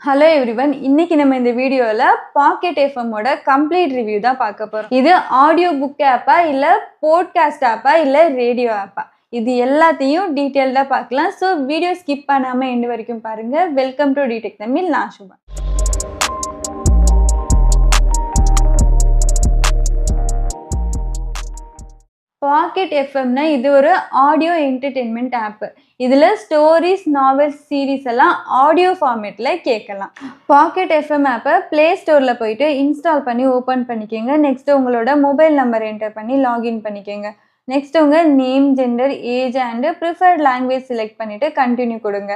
Hello everyone, இன்னைக்கு நம்ம இந்த வீடியோல Pocket FM ஓட complete review தான் பார்க்க போறோம். இது ஆடியோ புக் ஆப்பா இல்ல பாட்காஸ்ட் ஆப்பா இல்ல ரேடியோ ஆப்பா இது எல்லாத்தையும் டீடைலா பார்க்கலாம். சோ வீடியோ ஸ்கிப் பண்ணாம எண்ட் வரைக்கும் பாருங்க. வெல்கம் டு டிடெக் தமிழ். நான் சுபா. Pocket FM னா இது ஒரு ஆடியோ என்டர்டெயின்மெண்ட் ஆப். இதுல ஸ்டோரிஸ், நாவல்ஸ், சீரிஸ் எல்லாம் ஆடியோ ஃபார்மேட்ல கேட்கலாம். Pocket FM ஆப்பை பிளே ஸ்டோர்ல போயிட்டு இன்ஸ்டால் பண்ணி ஓபன் பண்ணிக்கோங்க. நெக்ஸ்ட் உங்களோட மொபைல் நம்பர் என்டர் பண்ணி லாகின் பண்ணிக்கோங்க. நெக்ஸ்ட் உங்க name, gender, age and preferred language select பண்ணிட்டு கண்டினியூ கொடுங்க.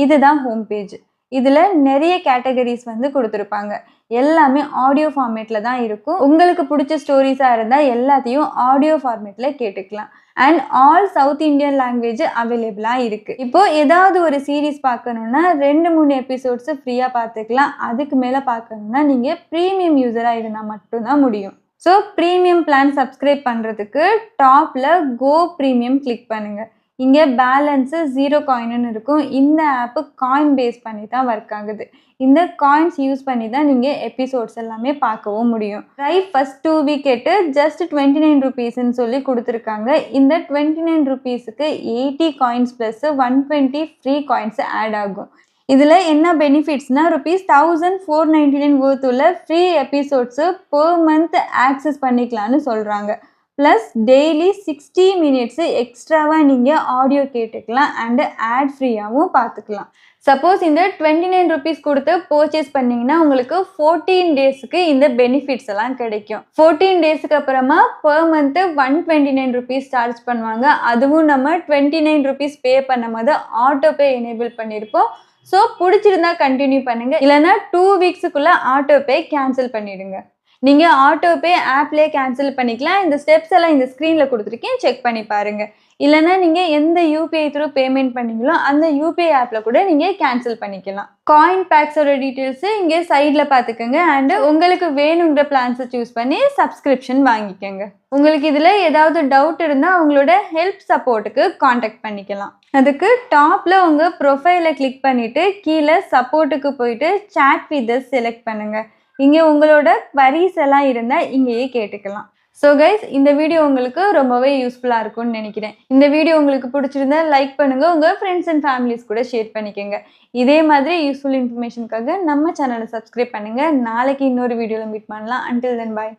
இதுதான் ஹோம் பேஜ். இதுல நிறைய கேட்டகரிஸ் வந்து கொடுத்துருப்பாங்க. எல்லாமே ஆடியோ ஃபார்மேட்ல தான் இருக்கும். உங்களுக்கு பிடிச்ச ஸ்டோரிஸா இருந்தா எல்லாத்தையும் ஆடியோ ஃபார்மேட்ல கேட்டுக்கலாம். And all south Indian language அவைலபிளா இருக்கு. இப்போ ஏதாவது ஒரு சீரீஸ் பார்க்கணும்னா 2-3 எபிசோட்ஸ் ஃப்ரீயா பார்த்துக்கலாம். அதுக்கு மேல பார்க்கணும்னா நீங்க ப்ரீமியம் யூசரா இருந்தா மட்டும்தான் முடியும். ஸோ ப்ரீமியம் பிளான் சப்ஸ்கிரைப் பண்றதுக்கு டாப்ல கோ ப்ரீமியம் கிளிக் பண்ணுங்க. இங்க பேலன்ஸ் 0 காயின்னு இருக்கும். இந்த ஆப் காயின் பேஸ் பண்ணி தான் ஒர்க் ஆகுது. இந்த காயின்ஸ் யூஸ் பண்ணி தான் நீங்க எபிசோட்ஸ் எல்லாமே பார்க்கவும் முடியும். ட்ரை ஃபர்ஸ்ட் 2 வீக் கேட்டு ஜஸ்ட் 29 rupeesன்னு சொல்லி கொடுத்துருக்காங்க. இந்த 29 rupeesக்கு 80 coins plus 120 free coins add ஆகும். இதுல என்ன பெனிஃபிட்ஸ்னா ₹1499 worth உள்ள free episodes per month access பண்ணிக்கலாம்னு சொல்றாங்க. ப்ளஸ் டெய்லி 60 minutes எக்ஸ்ட்ராவாக நீங்கள் ஆடியோ கேட்டுக்கலாம் அண்டு ஆட் ஃப்ரீயாகவும் பார்த்துக்கலாம். சப்போஸ் இந்த 29 rupees கொடுத்து பர்ச்சேஸ் பண்ணிங்கன்னா உங்களுக்கு 14 daysக்கு இந்த பெனிஃபிட்ஸ் எல்லாம் கிடைக்கும். 14 daysக்கு அப்புறமா பெர் மந்த் 129 rupees சார்ஜ் பண்ணுவாங்க. அதுவும் நம்ம 29 rupees பே பண்ணும்போது ஆட்டோ பே எனேபிள் பண்ணியிருப்போம். ஸோ பிடிச்சிருந்தா கண்டினியூ பண்ணுங்க. இல்லைன்னா 2 weeksக்குள்ள ஆட்டோ பே கேன்சல் பண்ணிடுங்க. நீங்கள் ஆட்டோ பே ஆப்லேயே கேன்சல் பண்ணிக்கலாம். இந்த ஸ்டெப்ஸ் எல்லாம் இந்த ஸ்க்ரீனில் கொடுத்துருக்கேன், செக் பண்ணி பாருங்கள். இல்லைனா நீங்கள் எந்த யூபிஐ த்ரூ பேமெண்ட் பண்ணீங்களோ அந்த யூபிஐ ஆப்பில் கூட நீங்கள் கேன்சல் பண்ணிக்கலாம். காயின் பேக்ஸோட டீட்டெயில்ஸு இங்கே சைடில் பார்த்துக்கோங்க. அண்டு உங்களுக்கு வேணுங்கிற பிளான்ஸை சூஸ் பண்ணி சப்ஸ்கிரிப்ஷன் வாங்கிக்கோங்க. உங்களுக்கு இதில் ஏதாவது டவுட் இருந்தால் அவங்களோட ஹெல்ப் சப்போர்ட்டுக்கு காண்டாக்ட் பண்ணிக்கலாம். அதுக்கு டாப்பில் உங்கள் ப்ரொஃபைலை கிளிக் பண்ணிவிட்டு கீழே சப்போர்ட்டுக்கு போயிட்டு சாட் வித் அஸ் செலக்ட் பண்ணுங்கள். இங்கே உங்களோட queries எல்லாம் இருந்தால் இங்கேயே கேட்டுக்கலாம். ஸோ கைஸ், இந்த வீடியோ உங்களுக்கு ரொம்பவே யூஸ்ஃபுல்லாக இருக்கும்னு நினைக்கிறேன். இந்த வீடியோ உங்களுக்கு பிடிச்சிருந்தா லைக் பண்ணுங்கள், உங்கள் ஃப்ரெண்ட்ஸ் அண்ட் ஃபேமிலிஸ் கூட ஷேர் பண்ணிக்கோங்க. இதே மாதிரி யூஸ்ஃபுல் இன்ஃபர்மேஷனுக்காக நம்ம சேனலை சப்ஸ்கிரைப் பண்ணுங்கள். நாளைக்கு இன்னொரு வீடியோவில் மீட் பண்ணலாம். அன்டில் தென் பாய்.